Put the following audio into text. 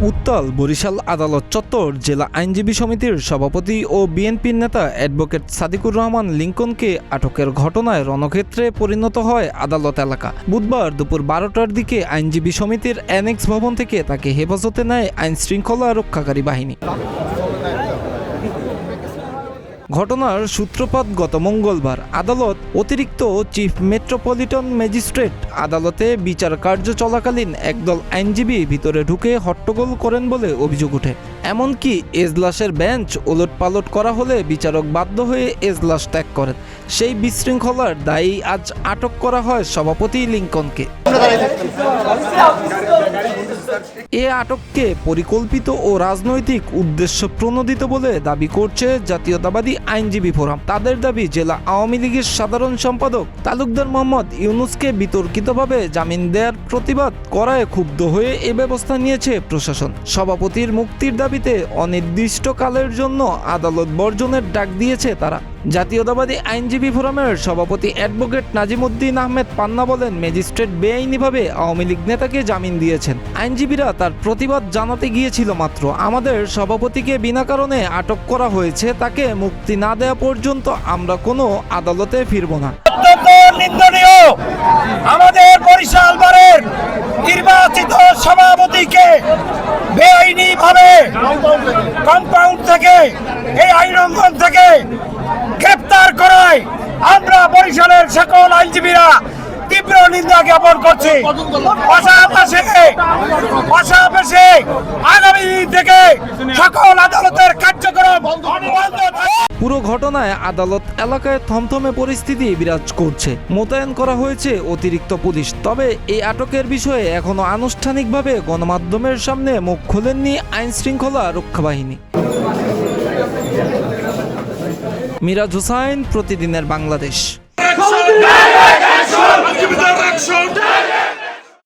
উত্তাল বরিশাল আদালত চত্বর। জেলা আইনজীবী সমিতির সভাপতি ও বিএনপির নেতা অ্যাডভোকেট সাদিকুর রহমান লিংকনকে আটকের ঘটনায় রণক্ষেত্রে পরিণত হয় আদালত এলাকা। বুধবার দুপুর 12টার দিকে আইনজীবী সমিতির অ্যানেক্স ভবন থেকে তাকে হেফাজতে নেয় আইনশৃঙ্খলা রক্ষাকারী বাহিনী। ঘটনার সূত্রপাত গত মঙ্গলবার। আদালত অতিরিক্ত চিফ মেট্রোপলিটন ম্যাজিস্ট্রেট আদালতে বিচার কার্য চলাকালীন একদল আইনজীবী ভিতরে ঢুকে হট্টগোল করেন বলে অভিযোগ ওঠে। এমনকি এজলাসের বেঞ্চ ওলটপালট করা হলে বিচারক বাধ্য হয়ে এজলাস ত্যাগ করেন। সেই বিশৃঙ্খলার দায়ী আজ আটক করা হয় সভাপতি লিংকনকে। এ আটককে পরিকল্পিত ও রাজনৈতিক উদ্দেশ্য প্রণোদিত বলে দাবি করছে জাতীয়তাবাদী আইনজীবী ফোরাম। তাদের দাবি, জেলা আওয়ামী লীগের সাধারণ সম্পাদক তালুকদার মোহাম্মদ ইউনুসকে বিতর্কিতভাবে জামিন দেওয়ার প্রতিবাদ করায় ক্ষুব্ধ হয়ে এ ব্যবস্থা নিয়েছে প্রশাসন। সভাপতির মুক্তির দাবিতে অনির্দিষ্টকালের জন্য আদালত বর্জনের ডাক দিয়েছে তারা। জাতীয়তাবাদী আইনজীবী ফোরামের সভাপতি অ্যাডভোকেট নাজিমুদ্দিন আহমেদ পান্না বলেন, ম্যাজিস্ট্রেট বেআইনিভাবে আওয়ামী লীগ নেতাকে জামিন দিয়েছেন। আইনজীবীরা তার প্রতিবাদ জানাতে গিয়েছিল মাত্র। আমাদের সভাপতিকে বিনা কারণে আটক করা হয়েছে। তাকে মুক্তি না দেওয়া পর্যন্ত আমরা কোনো আদালতে ফিরব না। নিন্দনীয় আমাদের বরিশাল বারের নির্বাচিত সভাপতিকে বেআইনিভাবে কম্পাউন্ড থেকে এই আইনঙ্গন থেকে গ্রেপ্তার করায় আমরা বরিশালের সকল আইনজীবীরা তীব্র নিন্দা জ্ঞাপন করছি। পাশাপাশি আগামী দিন থেকে সকল আদালতের কার্যক্রম বন্ধ। পুরো ঘটনায় আদালত এলাকায় থমথমে পরিস্থিতি বিরাজ করছে। মোতায়েন করা হয়েছে অতিরিক্ত পুলিশ। তবে এই আটকের বিষয়ে এখনো আনুষ্ঠানিকভাবে গণমাধ্যমের সামনে মুখ খোলেননি আইনশৃঙ্খলা রক্ষা বাহিনী। মিরাজ হুসাইন, প্রতিদিনের বাংলাদেশ।